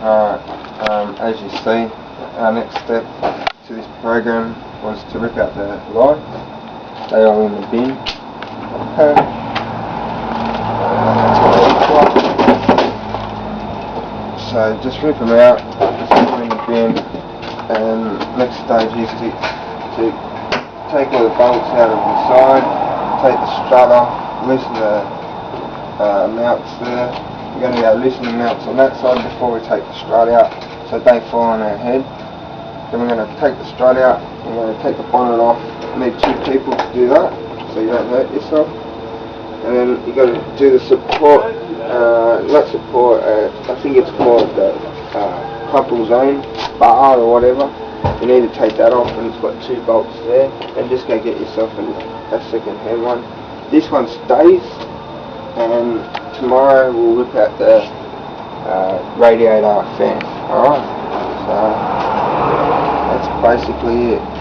Alright, as you see, our next step to this program was to rip out the lights. They are in the bin. Okay. So just rip them out, just put them in the bin, and next stage is to take all the bolts out of the side, take the strutter, loosen the mounts there. We're going to go loosen the mounts on that side before we take the strut out, so they don't fall on our head. Then we're going to take the strut out, we're going to take the bonnet off. You need 2 people to do that, so you don't hurt yourself. And then you've got to do the support, not support, I think it's called the couple zone bar or whatever. You need to take that off, and it's got 2 bolts there, and just go get yourself a second hand one. This one stays, and tomorrow we'll rip out the radiator fan. Alright, so that's basically it.